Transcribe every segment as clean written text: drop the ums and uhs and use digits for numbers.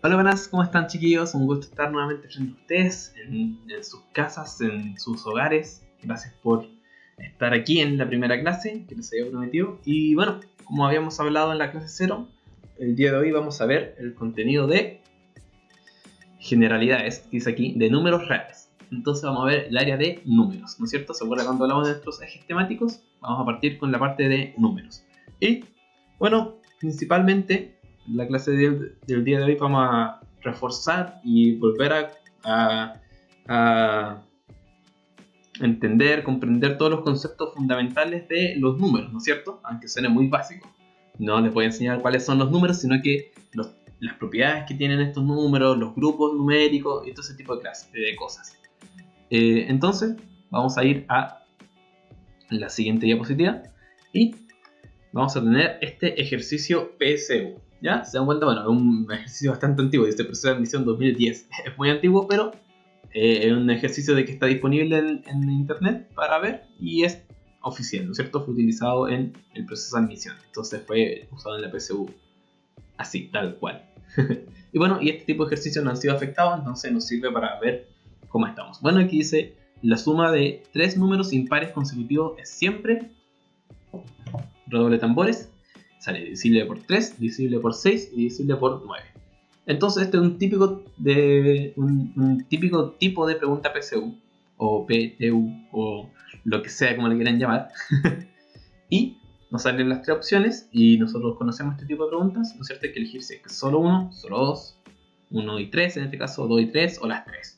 Hola, buenas, ¿cómo están, chiquillos? Un gusto estar nuevamente frente a ustedes, en sus casas, en sus hogares. Gracias por estar aquí en la primera clase que les había prometido. Y bueno, como habíamos hablado en la clase 0, el día de hoy vamos a ver el contenido de generalidades, que dice aquí, de números reales. Entonces vamos a ver el área de números, ¿no es cierto? ¿Se acuerdan cuando hablamos de nuestros ejes temáticos? Vamos a partir con la parte de números. Y bueno, principalmente la clase del día de hoy vamos a reforzar y volver a entender, comprender todos los conceptos fundamentales de los números, ¿no es cierto? Aunque suene muy básico. No les voy a enseñar cuáles son los números, sino que las propiedades que tienen estos números, los grupos numéricos y todo ese tipo de cosas. Entonces, vamos a ir a la siguiente diapositiva y vamos a tener este ejercicio PSU. ¿Ya? Se dan cuenta, bueno, es un ejercicio bastante antiguo, dice proceso de admisión 2010. Es muy antiguo, pero es un ejercicio de que está disponible en internet para ver y es oficial, ¿no es cierto? Fue utilizado en el proceso de admisión, entonces fue usado en la PSU así, tal cual. Y bueno, y este tipo de ejercicios no han sido afectados, entonces nos sirve para ver cómo estamos. Bueno, aquí dice, la suma de tres números impares consecutivos es siempre, redoble tambores, sale divisible por 3, divisible por 6 y divisible por 9. Entonces este es un típico tipo de pregunta PSU o PTU o lo que sea como le quieran llamar. Y nos salen las tres opciones y nosotros conocemos este tipo de preguntas, ¿no es cierto? Hay que elegir si es solo uno, solo dos, 1 y 3 en este caso, 2 y 3 o las 3.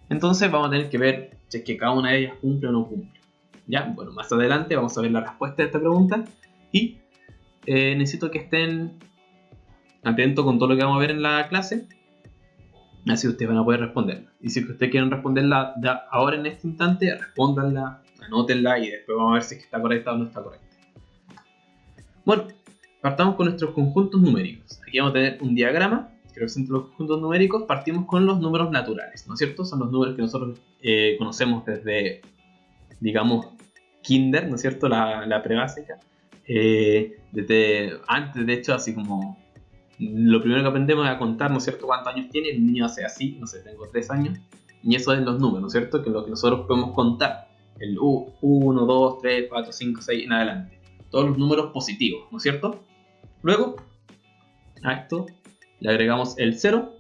Entonces vamos a tener que ver si es que cada una de ellas cumple o no cumple. ¿Ya? Bueno, más adelante vamos a ver la respuesta de esta pregunta y necesito que estén atentos con todo lo que vamos a ver en la clase, así ustedes van a poder responderla. Y si ustedes quieren responderla ahora en este instante, respóndanla, anótenla y después vamos a ver si está correcta o no está correcta. Bueno, partamos con nuestros conjuntos numéricos. Aquí vamos a tener un diagrama que representa los conjuntos numéricos. Partimos con los números naturales, ¿no es cierto? Son los números que nosotros conocemos desde, digamos, kinder, ¿no es cierto? La prebásica. Desde antes, de hecho, así como lo primero que aprendemos es a contar, ¿no es cierto? ¿Cuántos años tiene? El niño hace así, no sé, tengo 3 años. Y eso es los números, ¿no es cierto? Que es lo que nosotros podemos contar. El 1, 2, 3, 4, 5, 6 en adelante. Todos los números positivos, ¿no es cierto? Luego, a esto le agregamos el 0.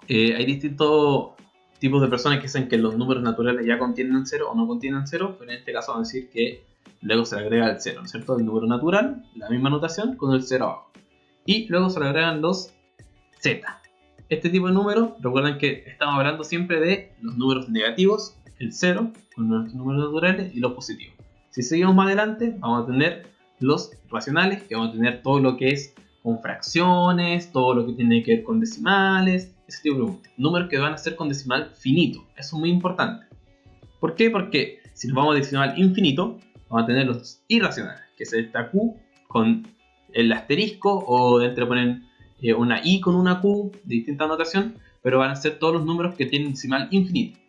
Hay distintos tipos de personas que dicen que los números naturales ya contienen 0 o no contienen 0, pero en este caso vamos a decir que luego se le agrega el 0, ¿no es cierto? El número natural, la misma notación con el 0 abajo. Y luego se le agregan los z. Este tipo de números, recuerden que estamos hablando siempre de los números negativos, el 0 con nuestros números naturales y los positivos. Si seguimos más adelante, vamos a tener los racionales, que vamos a tener todo lo que es con fracciones, todo lo que tiene que ver con decimales, ese tipo de preguntas. Números que van a ser con decimal finito, eso es muy importante. ¿Por qué? Porque si nos vamos a decimal infinito, vamos a tener los irracionales, que es esta Q con el asterisco, o dentro ponen una I con una Q de distinta notación, pero van a ser todos los números que tienen decimal infinito.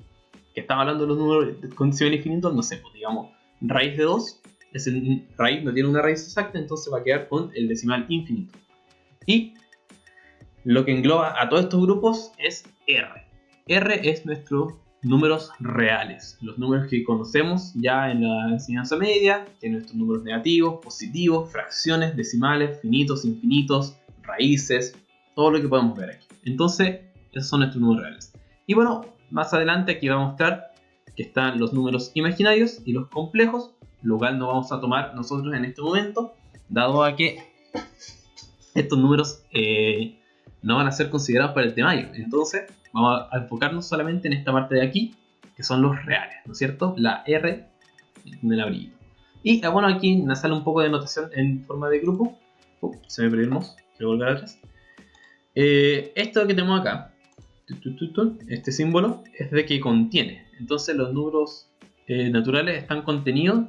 Que estamos hablando de los números con decimal infinito, no sé, pues digamos, raíz de 2, raíz no tiene una raíz exacta, entonces va a quedar con el decimal infinito. Y lo que engloba a todos estos grupos es R. R es nuestros números reales, los números que conocemos ya en la enseñanza media, que nuestros números negativos, positivos, fracciones, decimales, finitos, infinitos, raíces, todo lo que podemos ver aquí. Entonces, esos son nuestros números reales. Y bueno, más adelante aquí va a mostrar que están los números imaginarios y los complejos, lo cual no vamos a tomar nosotros en este momento, dado a que estos números no van a ser considerados para el temario. Entonces, vamos a enfocarnos solamente en esta parte de aquí, que son los reales, ¿no es cierto? La R de la brillito. Y bueno, aquí nos sale un poco de notación en forma de grupo. Se me perdimos, quiero volver atrás. Esto que tenemos acá, este símbolo, es de que contiene. Entonces, los números naturales están contenidos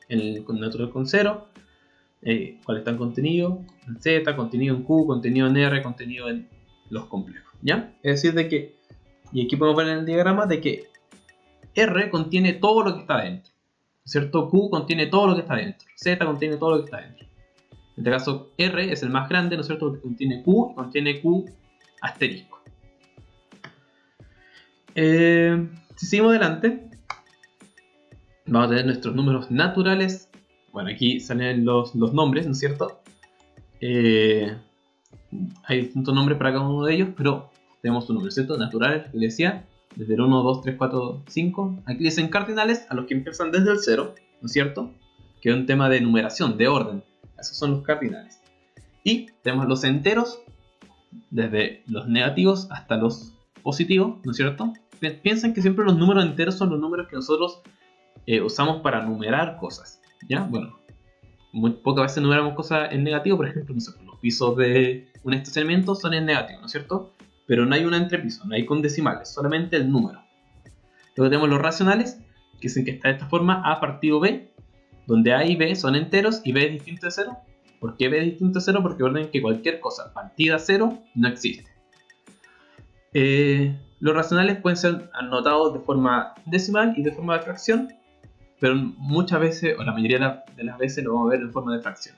en el natural con 0. ¿Cuál está contenido en Z, contenido en Q, contenido en R, contenido en los complejos, ¿ya? Es decir, de que, y aquí podemos ver en el diagrama, de que R contiene todo lo que está dentro, ¿cierto? Q contiene todo lo que está dentro, Z contiene todo lo que está dentro. En este caso, R es el más grande, ¿no es cierto? Porque contiene Q asterisco. Si seguimos adelante, vamos a tener nuestros números naturales. Bueno, aquí salen los nombres, ¿no es cierto? Hay distintos nombres para cada uno de ellos, pero tenemos un número, ¿cierto? Naturales, que decía, desde el 1, 2, 3, 4, 5. Aquí dicen cardinales a los que empiezan desde el 0, ¿no es cierto? Que es un tema de numeración, de orden. Esos son los cardinales. Y tenemos los enteros, desde los negativos hasta los positivos, ¿no es cierto? Piensen que siempre los números enteros son los números que nosotros usamos para numerar cosas, ¿ya? Bueno, muy pocas veces numeramos cosas en negativo, por ejemplo, no sé, los pisos de un estacionamiento son en negativo, ¿no es cierto? Pero no hay un entrepiso, no hay con decimales, solamente el número. Luego tenemos los racionales, que dicen que está de esta forma: A partido B, donde A y B son enteros y B es distinto de 0. ¿Por qué B es distinto de 0? Porque recuerden que cualquier cosa partida a 0 no existe. Los racionales pueden ser anotados de forma decimal y de forma de fracción, pero muchas veces, o la mayoría de las veces, lo vamos a ver en forma de fracción.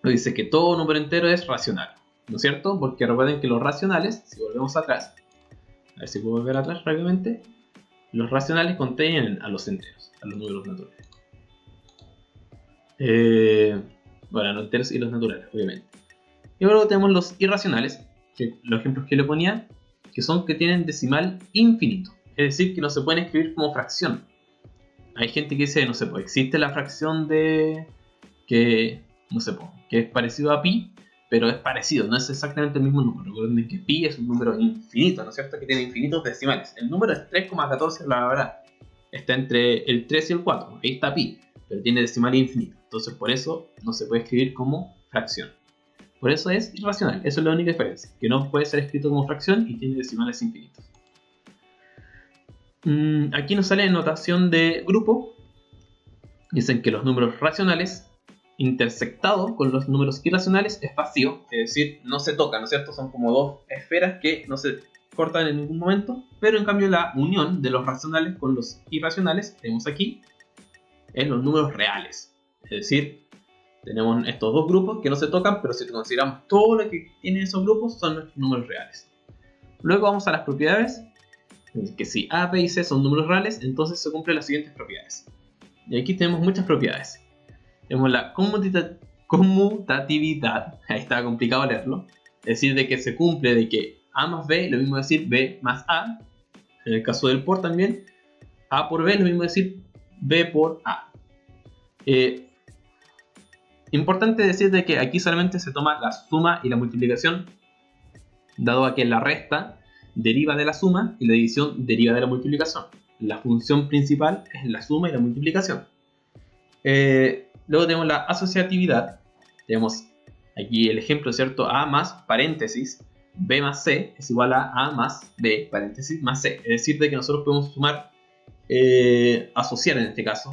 Nos dice que todo número entero es racional, ¿no es cierto? Porque recuerden que los racionales, si volvemos atrás, a ver si puedo volver atrás rápidamente, los racionales contienen a los enteros, a los números naturales. Bueno, los enteros y los naturales, obviamente. Y luego tenemos los irracionales, que los ejemplos que le ponía, que son que tienen decimal infinito, es decir, que no se pueden escribir como fracción. Hay gente que dice, no sé, pues existe la fracción de que, no sé, pues, que es parecido a pi, pero es parecido, no es exactamente el mismo número. Recuerden que pi es un número infinito, ¿no es cierto? Que tiene infinitos decimales. El número es 3,14, la verdad. Está entre el 3 y el 4, ahí está pi, pero tiene decimal infinito. Entonces por eso no se puede escribir como fracción. Por eso es irracional, eso es la única diferencia, que no puede ser escrito como fracción y tiene decimales infinitos. Aquí nos sale notación de grupo. Dicen que los números racionales intersectados con los números irracionales es vacío, es decir, no se tocan, ¿no es cierto? Son como dos esferas que no se cortan en ningún momento, pero en cambio la unión de los racionales con los irracionales, tenemos aquí, en los números reales. Es decir, tenemos estos dos grupos que no se tocan, pero si consideramos todo lo que tienen esos grupos, son nuestros números reales. Luego vamos a las propiedades, que si A, B y C son números reales, entonces se cumplen las siguientes propiedades. Y aquí tenemos muchas propiedades. Tenemos la conmutatividad, ahí está complicado leerlo, es decir, de que se cumple de que A más B, lo mismo decir B más A. En el caso del por también, A por B, lo mismo decir B por A. Importante decir de que aquí solamente se toma la suma y la multiplicación, dado a que la resta deriva de la suma y la división deriva de la multiplicación. La función principal es la suma y la multiplicación. Luego tenemos la asociatividad. Tenemos aquí el ejemplo, ¿cierto? A más paréntesis B más C es igual a A más B paréntesis más C. Es decir, de que nosotros podemos sumar, asociar en este caso,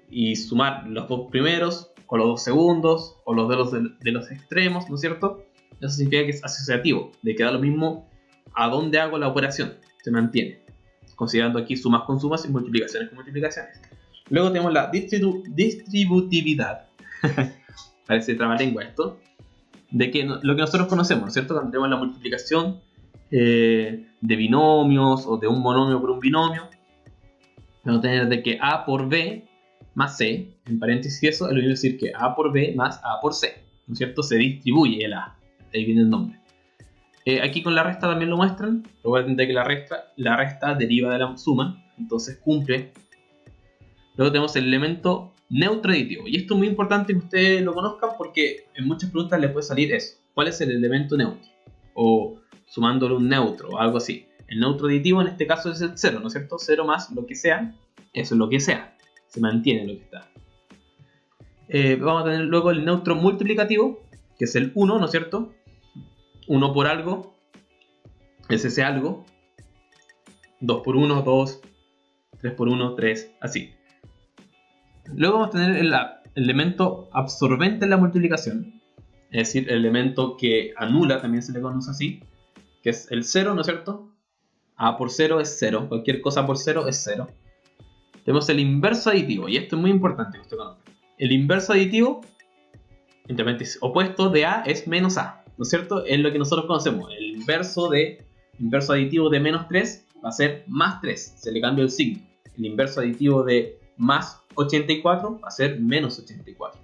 y sumar los dos primeros, o los dos segundos, o los de los extremos, ¿no es cierto? Eso significa que es asociativo, de que da lo mismo a dónde hago la operación, se mantiene, considerando aquí sumas con sumas y multiplicaciones con multiplicaciones. Luego tenemos la distributividad, parece trabalengua esto, de que lo que nosotros conocemos, ¿no es cierto? Cuando tenemos la multiplicación de binomios o de un monomio por un binomio, vamos a tener de que A por B más C, en paréntesis eso, es lo mismo decir que A por B más A por C, ¿no es cierto? Se distribuye el A, ahí viene el nombre. Aquí con la resta también lo muestran, recuerden que la resta deriva de la suma, entonces cumple. Luego tenemos el elemento neutro aditivo, y esto es muy importante que ustedes lo conozcan porque en muchas preguntas les puede salir eso. ¿Cuál es el elemento neutro? O sumándole un neutro o algo así. El neutro aditivo en este caso es el 0, ¿no es cierto? 0 más lo que sea, eso es lo que sea, se mantiene lo que está. Vamos a tener luego el neutro multiplicativo, que es el 1, ¿no es cierto? 1 por algo, es ese algo. 2 por 1, 2. 3 por 1, 3, así. Luego vamos a tener el elemento absorbente en la multiplicación, es decir, el elemento que anula, también se le conoce así, que es el 0, ¿no es cierto? A por 0 es 0, cualquier cosa por 0 es 0. Tenemos el inverso aditivo, y esto es muy importante que usted conozca. El inverso aditivo, entre paréntesis, opuesto de A es menos A. ¿no es cierto? Es lo que nosotros conocemos. El inverso aditivo de menos 3 va a ser más 3, se le cambia el signo. El inverso aditivo de más 84 va a ser menos 84.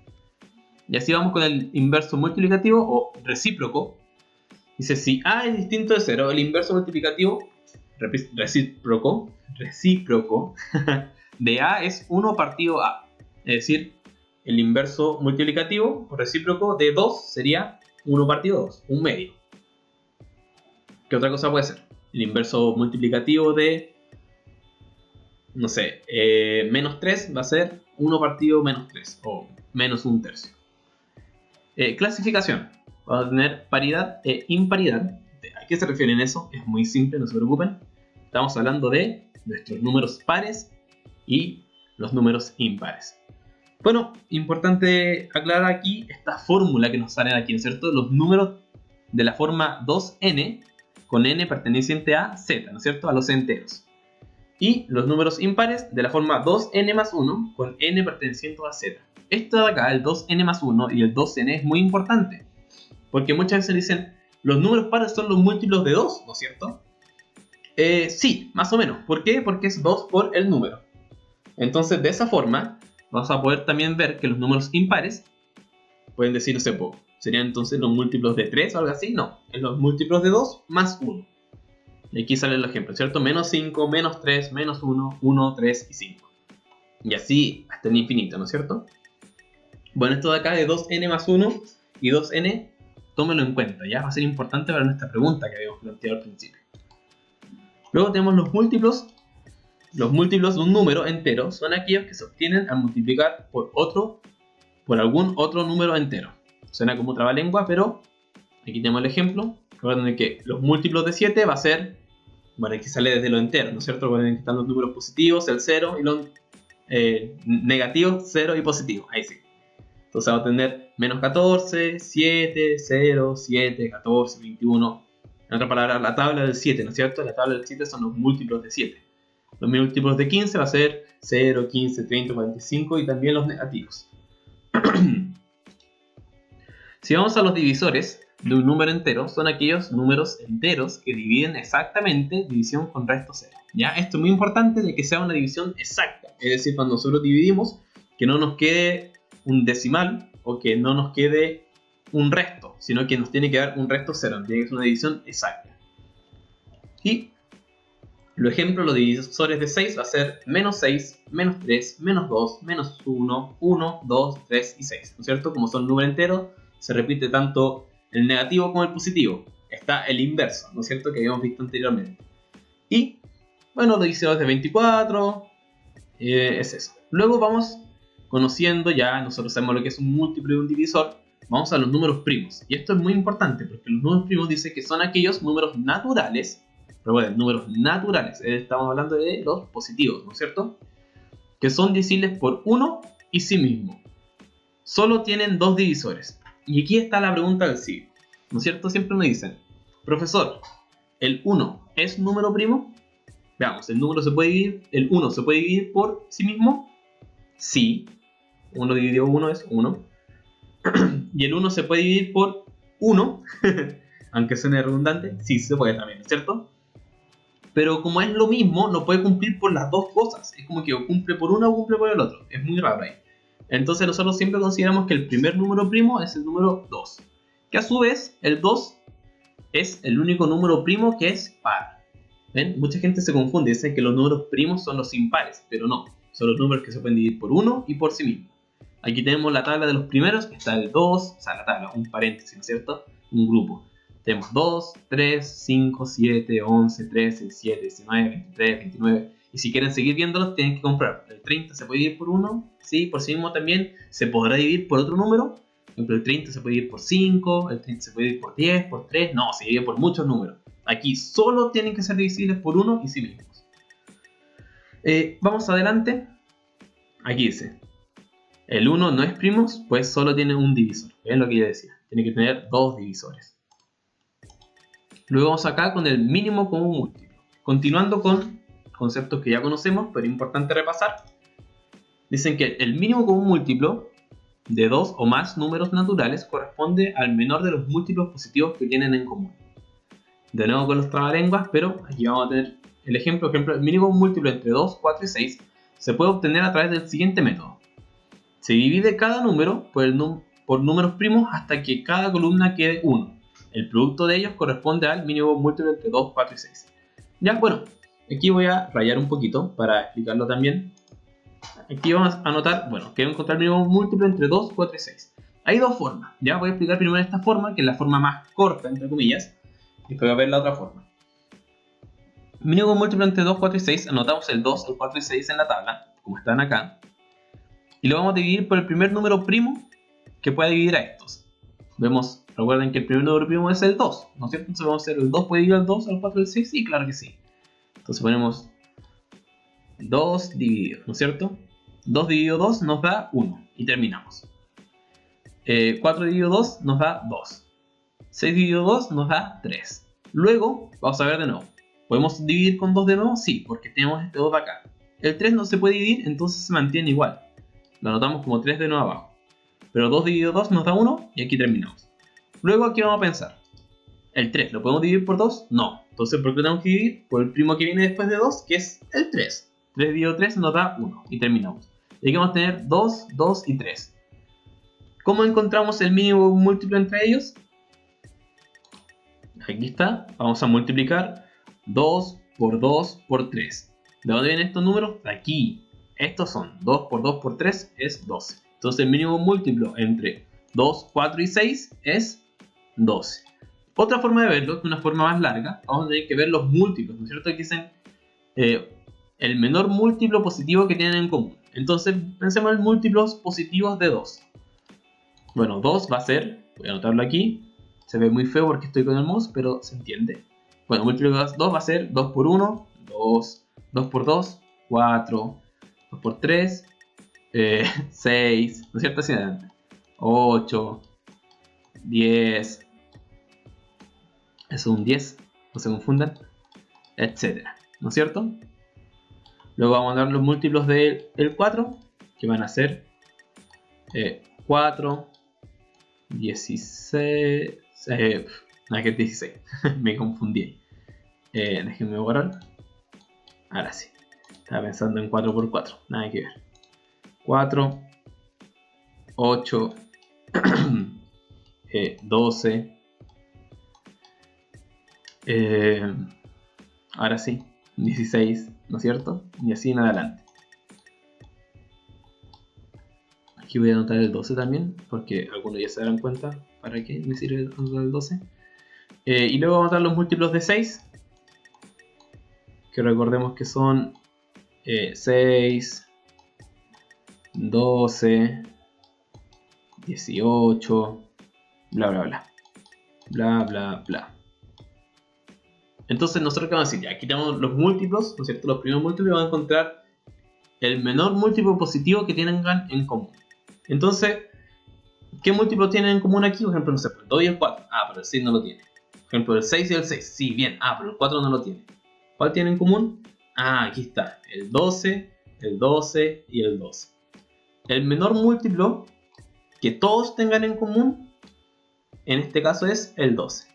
Y así vamos con el inverso multiplicativo o recíproco. Dice, si A es distinto de 0, el inverso multiplicativo recíproco de A es 1 partido A. Es decir, el inverso multiplicativo o recíproco de 2 sería 1 partido 2, un medio. ¿Qué otra cosa puede ser? El inverso multiplicativo de, no sé, menos 3 va a ser 1 partido menos 3 o menos un tercio. Clasificación. Vamos a tener paridad e imparidad. ¿A qué se refiere en eso? Es muy simple, no se preocupen. Estamos hablando de nuestros números pares y los números impares. Bueno, importante aclarar aquí esta fórmula que nos sale aquí, ¿no es cierto? Los números de la forma 2n con n perteneciente a z, ¿no es cierto? A los enteros. Y los números impares de la forma 2n más 1 con n perteneciente a z. Esto de acá, el 2n más 1 y el 2n es muy importante. Porque muchas veces dicen, los números pares son los múltiplos de 2, ¿no es cierto? Sí, más o menos. ¿Por qué? Porque es 2 por el número. Entonces, de esa forma, vamos a poder también ver que los números impares pueden decir, no sé, serían entonces los múltiplos de 3 o algo así. No, es los múltiplos de 2 más 1. Y aquí sale el ejemplo, ¿cierto? Menos 5, menos 3, menos 1, 1, 3 y 5. Y así hasta el infinito, ¿no es cierto? Bueno, esto de acá de 2n más 1 y 2n, tómenlo en cuenta, ya va a ser importante para nuestra pregunta que habíamos planteado al principio. Luego tenemos los múltiplos. Los múltiplos de un número entero son aquellos que se obtienen al multiplicar por algún otro número entero. Suena como trabalengua, pero aquí tenemos el ejemplo. Recuerden que los múltiplos de 7 va a ser, bueno, aquí sale desde lo entero, ¿no es cierto? Recuerden que están los números positivos, el 0 y los negativos, 0 y positivo. Ahí sí. Entonces vamos a tener menos 14, 7, 0, 7, 14, 21. En otra palabra, la tabla del 7, ¿no es cierto? La tabla del 7 son los múltiplos de 7. Los múltiplos de 15 va a ser 0, 15, 30, 45 y también los negativos. Si vamos a los divisores de un número entero, son aquellos números enteros que dividen exactamente división con resto 0. ¿Ya? Esto es muy importante de que sea una división exacta. Es decir, cuando nosotros dividimos, que no nos quede un decimal o que no nos quede un resto, sino que nos tiene que dar un resto 0. Tiene que ser una división exacta. Y los ejemplos, los divisores de 6 va a ser menos 6, menos 3, menos 2, menos 1, 1, 2, 3 y 6. ¿No es cierto? Como son números enteros, se repite tanto el negativo como el positivo. Está el inverso, ¿no es cierto? Que habíamos visto anteriormente. Y, bueno, los divisores de 24, es eso. Luego vamos conociendo ya, nosotros sabemos lo que es un múltiplo y un divisor. Vamos a los números primos. Y esto es muy importante porque los números primos dice que son aquellos números naturales. Recuerden, números naturales, estamos hablando de los positivos, ¿no es cierto? Que son divisibles por 1 y sí mismo. Solo tienen dos divisores. Y aquí está la pregunta del siglo, ¿no es cierto? Siempre me dicen, profesor, ¿el 1 es número primo? Veamos, el 1 se puede dividir por sí mismo. Sí, 1 dividido 1 es 1. Y el 1 se puede dividir por 1, aunque suene redundante, sí se puede también, ¿no es cierto? Pero como es lo mismo, no puede cumplir por las dos cosas. Es como que o cumple por uno o cumple por el otro. Es muy raro ahí. Entonces nosotros siempre consideramos que el primer número primo es el número 2. Que a su vez, el 2 es el único número primo que es par. ¿Ven? Mucha gente se confunde. Dicen que los números primos son los impares. Pero no. Son los números que se pueden dividir por 1 y por sí mismo. Aquí tenemos la tabla de los primeros. Está el 2. O sea, la tabla, un paréntesis, ¿no es cierto? Un grupo. Tenemos 2, 3, 5, 7, 11, 13, 17, 19, 23, 29. Y si quieren seguir viéndolos, tienen que comprar. El 30 se puede dividir por 1. Sí, por sí mismo también se podrá dividir por otro número. Por ejemplo, el 30 se puede dividir por 5. El 30 se puede dividir por 10, por 3. No, se divide por muchos números. Aquí solo tienen que ser divisibles por 1 y sí mismos. Vamos adelante. Aquí dice. El 1 no es primos, pues solo tiene un divisor. Es lo que yo decía. Tiene que tener dos divisores. Luego vamos acá con el mínimo común múltiplo. Continuando con conceptos que ya conocemos, pero importante repasar. Dicen que el mínimo común múltiplo de 2 o más números naturales corresponde al menor de los múltiplos positivos que tienen en común. De nuevo con los trabalenguas, pero aquí vamos a tener el ejemplo. Por ejemplo, el mínimo múltiplo entre 2, 4 y 6 se puede obtener a través del siguiente método. Se divide cada número por números primos hasta que cada columna quede 1. El producto de ellos corresponde al mínimo múltiplo entre 2, 4 y 6. Ya, bueno, aquí voy a rayar un poquito para explicarlo también. Aquí vamos a anotar, bueno, quiero encontrar el mínimo múltiplo entre 2, 4 y 6. Hay dos formas, ya voy a explicar primero esta forma, que es la forma más corta, entre comillas, y después voy a ver la otra forma. Mínimo múltiplo entre 2, 4 y 6, anotamos el 2, el 4 y 6 en la tabla, como están acá, y lo vamos a dividir por el primer número primo que pueda dividir a estos. Vemos, recuerden que el primer número primo es el 2, ¿no es cierto? Entonces vamos a hacer el 2 puede dividir al 2, al 4 y al 6, sí, claro que sí. Entonces ponemos 2 dividido, ¿no es cierto? 2 dividido 2 nos da 1 y terminamos. 4 dividido 2 nos da 2. 6 dividido 2 nos da 3. Luego, vamos a ver de nuevo. ¿Podemos dividir con 2 de nuevo? Sí, porque tenemos este 2 de acá. El 3 no se puede dividir, entonces se mantiene igual. Lo anotamos como 3 de nuevo abajo. Pero 2 dividido 2 nos da 1 y aquí terminamos. Luego aquí vamos a pensar. ¿El 3 lo podemos dividir por 2? No. Entonces, ¿por qué tenemos que dividir? Por el primo que viene después de 2, que es el 3. 3 dividido 3 nos da 1 y terminamos. Y aquí vamos a tener 2, 2 y 3. ¿Cómo encontramos el mínimo múltiplo entre ellos? Aquí está. Vamos a multiplicar 2 por 2 por 3. ¿De dónde vienen estos números? De aquí. Estos son 2 por 2 por 3 es 12. Entonces el mínimo múltiplo entre 2, 4 y 6 es 12. Otra forma de verlo, de una forma más larga, vamos a tener que ver los múltiplos, ¿no es cierto? Aquí dicen el menor múltiplo positivo que tienen en común. Entonces pensemos en múltiplos positivos de 2. Bueno, 2 va a ser, voy a anotarlo aquí, se ve muy feo porque estoy con el mouse, pero se entiende. Bueno, múltiplo de 2 va a ser 2 por 1, 2, 2 por 2, 4, 2 por 3, 6, ¿no es cierto? Así adelante. 8, 10, eso es un 10, no se confundan, etcétera, ¿no es cierto? Luego vamos a dar los múltiplos del 4, que van a ser 4, 16, no, que es 16, me confundí ahí. Déjenme borrar. Ahora sí, estaba pensando en 4 por 4, nada que ver. 4, 8, 12, ahora sí, 16, ¿no es cierto? Y así en adelante. Aquí voy a anotar el 12 también, porque algunos ya se darán cuenta para qué me sirve el 12. Y luego vamos a dar los múltiplos de 6, que recordemos que son 6, 12, 18, bla bla bla, bla bla bla. Entonces nosotros, ¿qué vamos a decir? Ya, aquí tenemos los múltiplos, ¿no es cierto? Los primeros múltiplos, vamos a encontrar el menor múltiplo positivo que tengan en común. Entonces, ¿qué múltiplos tienen en común aquí? Por ejemplo, no sé, el 2 y el 4. Ah, pero el 6 no lo tiene. Por ejemplo, el 6 y el 6. Sí, bien. Ah, pero el 4 no lo tiene. ¿Cuál tienen en común? Ah, aquí está. El 12, el 12 y el 12. El menor múltiplo que todos tengan en común, en este caso es el 12.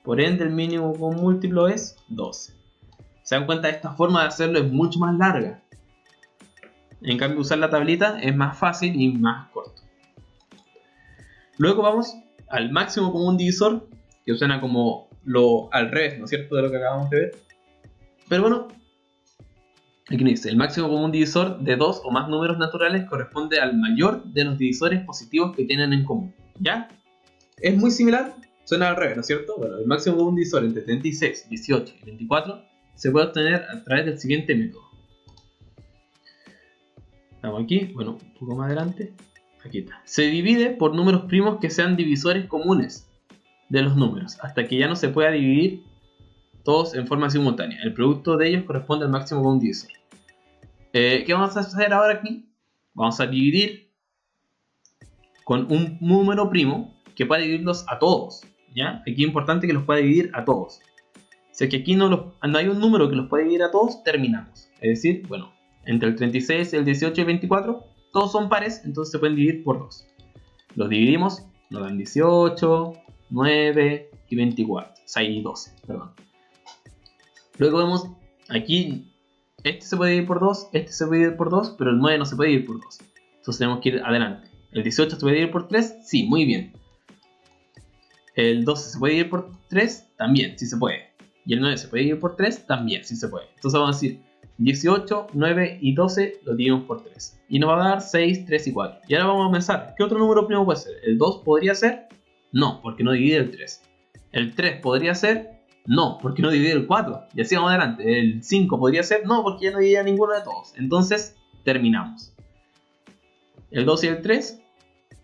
Por ende, el mínimo común múltiplo es 12. ¿Se dan cuenta? Esta forma de hacerlo es mucho más larga. En cambio, usar la tablita es más fácil y más corto. Luego vamos al máximo común divisor, que suena como lo al revés, ¿no es cierto?, de lo que acabamos de ver. Pero bueno, aquí nos dice, el máximo común divisor de dos o más números naturales corresponde al mayor de los divisores positivos que tienen en común. ¿Ya? Es muy similar, suena al revés, ¿no es cierto? Bueno, el máximo común divisor entre 36, 18 y 24 se puede obtener a través del siguiente método. Estamos aquí, bueno, un poco más adelante. Aquí está. Se divide por números primos que sean divisores comunes de los números, hasta que ya no se pueda dividir todos en forma simultánea. El producto de ellos corresponde al máximo común divisor. ¿Qué vamos a hacer ahora aquí? Vamos a dividir con un número primo que pueda dividirlos a todos. ¿Ya? Aquí es importante que los pueda dividir a todos. Si es que aquí no hay un número que los pueda dividir a todos, terminamos. Es decir, bueno, entre el 36, el 18 y el 24 todos son pares, entonces se pueden dividir por 2. Los dividimos, nos dan 18, 9 y 24. O sea, y 12, perdón. Luego vemos aquí, este se puede dividir por 2, este se puede dividir por 2, pero el 9 no se puede dividir por 2. Entonces tenemos que ir adelante. ¿El 18 se puede dividir por 3? Sí, muy bien. ¿El 12 se puede dividir por 3? También, sí se puede. ¿Y el 9 se puede dividir por 3? También, sí se puede. Entonces vamos a decir 18, 9 y 12 lo dividimos por 3. Y nos va a dar 6, 3 y 4. Y ahora vamos a pensar, ¿qué otro número primo puede ser? ¿El 2 podría ser? No, porque no divide el 3. ¿El 3 podría ser? No, porque no divide el 4. Y así vamos adelante. ¿El 5 podría ser? No, porque ya no divide a ninguno de todos. Entonces, terminamos. El 2 y el 3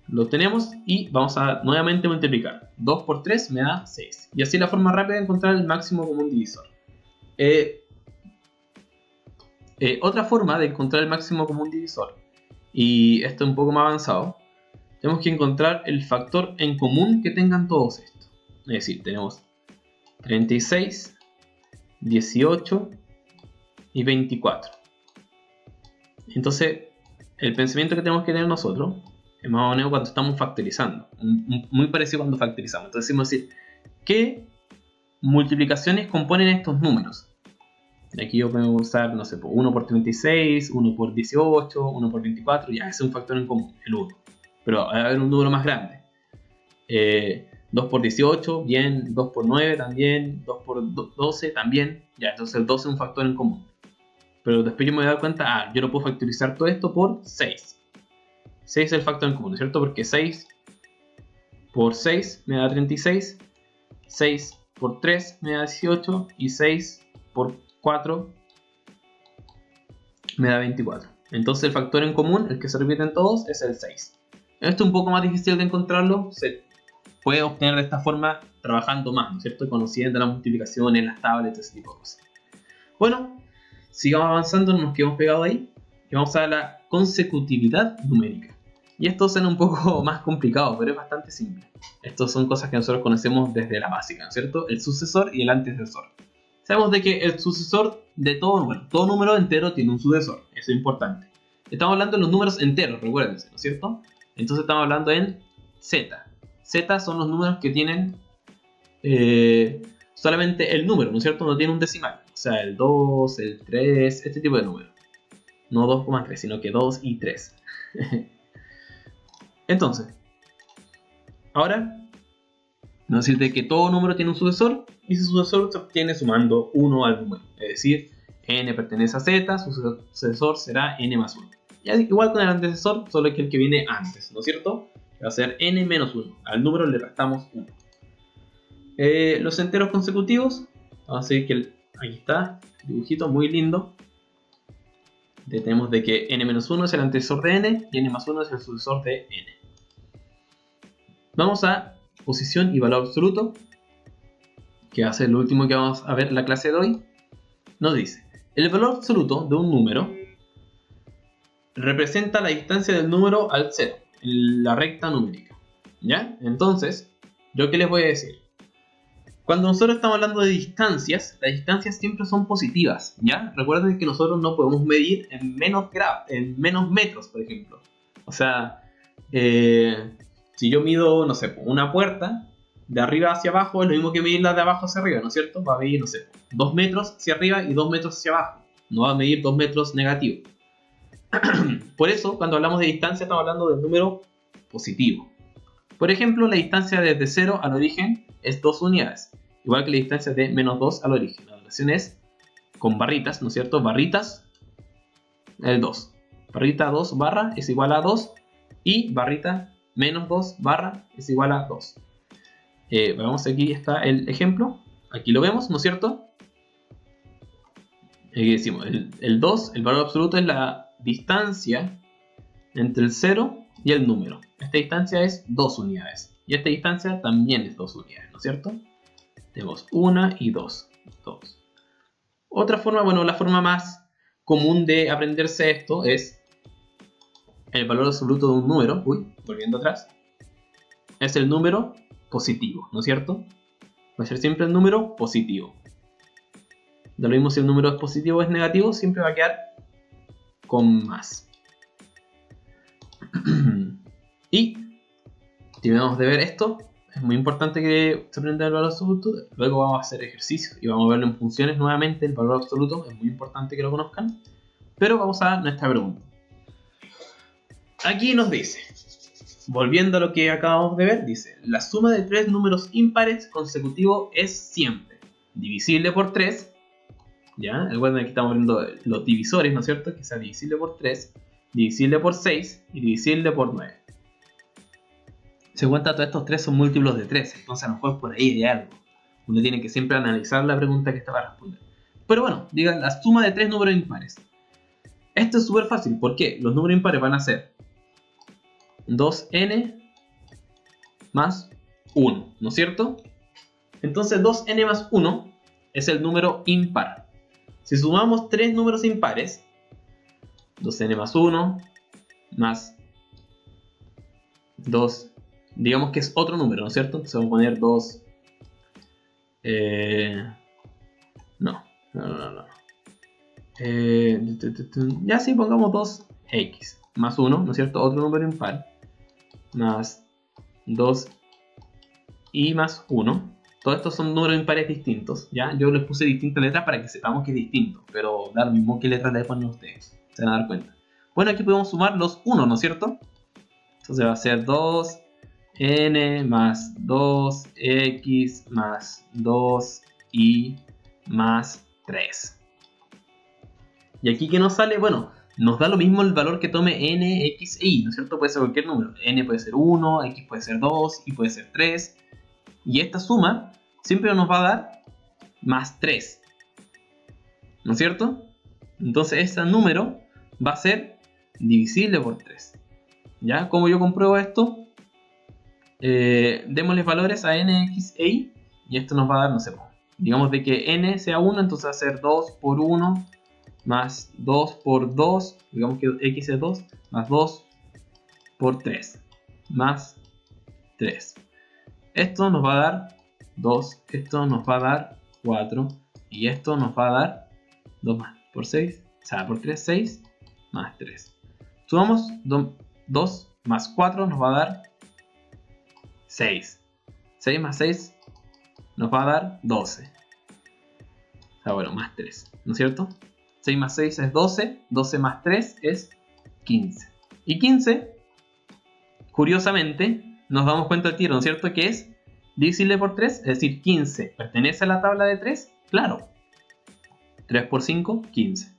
lo tenemos y vamos a nuevamente multiplicar. 2 por 3 me da 6. Y así es la forma rápida de encontrar el máximo común divisor. Otra forma de encontrar el máximo común divisor, y esto es un poco más avanzado, tenemos que encontrar el factor en común que tengan todos estos. Es decir, tenemos 36, 18 y 24. Entonces, el pensamiento que tenemos que tener nosotros es más o menos cuando estamos factorizando. Muy parecido cuando factorizamos. Entonces, decimos decir, ¿qué multiplicaciones componen estos números? Aquí yo puedo usar, no sé, 1 por 36, 1 por 18, 1 por 24, ya, ese es un factor en común, el 1. Pero va a haber un número más grande. 2 por 18, bien, 2 por 9 también, 2 por 12 también, ya, entonces el 12 es un factor en común. Pero después yo me voy a dar cuenta, yo lo puedo factorizar todo esto por 6. 6 es el factor en común, ¿no es cierto? Porque 6 por 6 me da 36, 6 por 3 me da 18 y 6 por 4 me da 24. Entonces el factor en común, el que se repite en todos, es el 6. Esto es un poco más difícil de encontrarlo, se puede obtener de esta forma trabajando más, ¿no es cierto? Conociendo las multiplicaciones, las tablas, ese tipo de cosas. Bueno, sigamos avanzando, no nos quedamos pegados ahí y vamos a ver la consecutividad numérica. Y esto suena un poco más complicado, pero es bastante simple. Estas son cosas que nosotros conocemos desde la básica, ¿no es cierto? El sucesor y el antecesor. Sabemos de que el sucesor de todo número entero tiene un sucesor, eso es importante. Estamos hablando de los números enteros, recuérdense, ¿no es cierto? Entonces estamos hablando en Z. Z son los números que tienen solamente el número, ¿no es cierto? No tiene un decimal. O sea, el 2, el 3, este tipo de números. No 2,3, sino que 2 y 3. Entonces, ahora, nos decirte que todo número tiene un sucesor y ese sucesor se obtiene sumando 1 al número. Es decir, n pertenece a z, su sucesor será n más 1. Ya, igual con el antecesor, solo que el que viene antes, ¿no es cierto? Va a ser n menos 1. Al número le restamos 1. Los enteros consecutivos, vamos a decir que aquí está, dibujito muy lindo. Tenemos de que n menos 1 es el antecesor de n y n más 1 es el sucesor de n. Vamos a posición y valor absoluto, que va a ser lo último que vamos a ver en la clase de hoy. Nos dice, el valor absoluto de un número representa la distancia del número al 0, en la recta numérica. ¿Ya? Entonces, ¿yo qué les voy a decir? Cuando nosotros estamos hablando de distancias, las distancias siempre son positivas, ¿ya? Recuerden que nosotros no podemos medir en menos metros, por ejemplo. O sea, si yo mido, no sé, una puerta, de arriba hacia abajo es lo mismo que medirla de abajo hacia arriba, ¿no es cierto? Va a medir, no sé, 2 metros hacia arriba y 2 metros hacia abajo. No va a medir 2 metros negativo. Por eso, cuando hablamos de distancia, estamos hablando del número positivo. Por ejemplo, la distancia desde 0 al origen es 2 unidades. Igual que la distancia de menos 2 al origen. La relación es con barritas, ¿no es cierto? Barritas, el 2. Barrita 2 barra es igual a 2. Y barrita menos 2 barra es igual a 2. Vamos, aquí está el ejemplo. Aquí lo vemos, ¿no es cierto? Aquí decimos, el 2, el valor absoluto es la distancia entre el 0 y el número. Esta distancia es 2 unidades. Y esta distancia también es 2 unidades, ¿no es cierto? Tenemos 1 y 2. Otra forma, bueno, la forma más común de aprenderse esto es el valor absoluto de un número. Volviendo atrás. Es el número positivo, ¿no es cierto? Va a ser siempre el número positivo. De lo mismo, si el número es positivo o es negativo, siempre va a quedar con más. Y terminamos de ver esto. Es muy importante que se aprenda el valor absoluto. Luego vamos a hacer ejercicios y vamos a verlo en funciones nuevamente. El valor absoluto es muy importante que lo conozcan. Pero vamos a nuestra pregunta. Aquí nos dice, volviendo a lo que acabamos de ver, dice: la suma de tres números impares consecutivos es siempre divisible por 3. ¿Ya? Recuerden que aquí estamos viendo los divisores, ¿no es cierto? Que sea divisible por 3, divisible por 6 y divisible por 9. Se cuenta, todos estos tres son múltiplos de 3, entonces a lo mejor por ahí hay algo. Uno tiene que siempre analizar la pregunta que está para responder. Pero bueno, digan la suma de tres números impares. Esto es súper fácil, ¿por qué? Los números impares van a ser 2n más 1, ¿no es cierto? Entonces 2n más 1 es el número impar. Si sumamos tres números impares, 2n más 1 más 2, digamos que es otro número, ¿no es cierto? Entonces vamos a poner 2... No. Ya sí, pongamos 2x más 1, ¿no es cierto? Otro número impar. Más 2 y más 1. Todos estos son números impares distintos, ¿ya? Yo les puse distintas letras para que sepamos que es distinto, pero da lo mismo que letras le ponen ustedes, se van a dar cuenta. Bueno, aquí podemos sumar los 1, ¿no es cierto? Entonces va a ser 2n más 2x más 2y más 3. Y aquí, ¿qué nos sale? Bueno, nos da lo mismo el valor que tome n, x e y, ¿no es cierto? Puede ser cualquier número. N puede ser 1, x puede ser 2, y puede ser 3. Y esta suma siempre nos va a dar más 3. ¿No es cierto? Entonces ese número va a ser divisible por 3. ¿Ya? ¿Cómo yo compruebo esto? Démosle valores a n, x e y. Y esto nos va a dar, no sé, digamos de que n sea 1, entonces va a ser 2 por 1 más 2 por 2, digamos que x es 2, más 2 por 3, más 3. Esto nos va a dar 2, esto nos va a dar 4, y esto nos va a dar 2 más por 6, o sea, por 3, 6, más 3. Sumamos 2 más 4 nos va a dar 6. 6 más 6 nos va a dar 12. O sea, bueno, más 3, ¿no es cierto? 6 más 6 es 12, 12 más 3 es 15. Y 15, curiosamente, nos damos cuenta al tiro, ¿no es cierto? Que es divisible por 3, es decir, 15 pertenece a la tabla de 3, claro. 3 por 5, 15.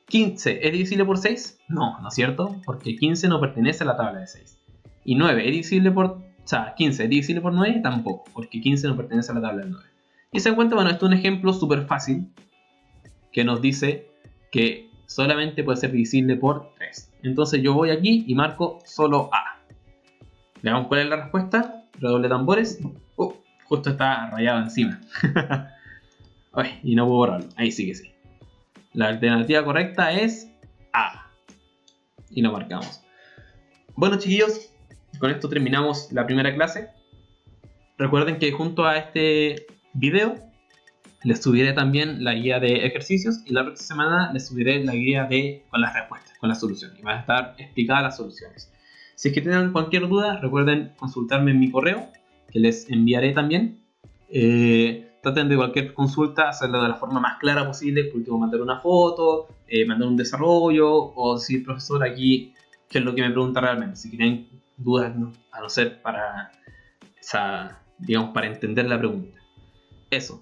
15 es divisible por 6, no, ¿no es cierto? Porque 15 no pertenece a la tabla de 6. Y 9 es divisible por... O sea, 15 es divisible por 9, tampoco, porque 15 no pertenece a la tabla de 9. Y se encuentra, bueno, esto es un ejemplo súper fácil que nos dice que solamente puede ser divisible por 3. Entonces yo voy aquí y marco solo A. Veamos cuál es la respuesta. Redoble tambores. Justo está rayado encima. Ay, y no puedo borrarlo. Ahí sí que sí. La alternativa correcta es A. Y lo marcamos. Bueno, chiquillos, con esto terminamos la primera clase. Recuerden que junto a este video les subiré también la guía de ejercicios y la próxima semana les subiré la guía con las respuestas, con las soluciones. Y van a estar explicadas las soluciones. Si es que tienen cualquier duda, recuerden consultarme en mi correo, que les enviaré también. Traten de cualquier consulta hacerlo de la forma más clara posible. Por último, mandar una foto, mandar un desarrollo, o decir, profesor, aquí qué es lo que me pregunta realmente. Si tienen dudas, a no ser para, digamos, para entender la pregunta. Eso.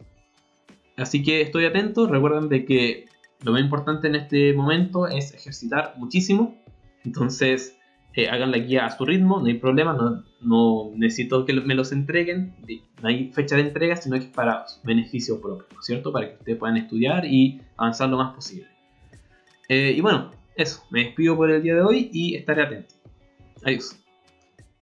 Así que estoy atento. Recuerden de que lo más importante en este momento es ejercitar muchísimo. Entonces hagan la guía a su ritmo, no hay problema, no necesito que me los entreguen, no hay fecha de entrega, sino que es para beneficio propio, ¿no es cierto? Para que ustedes puedan estudiar y avanzar lo más posible. Y bueno, eso, me despido por el día de hoy y estaré atento. Adiós.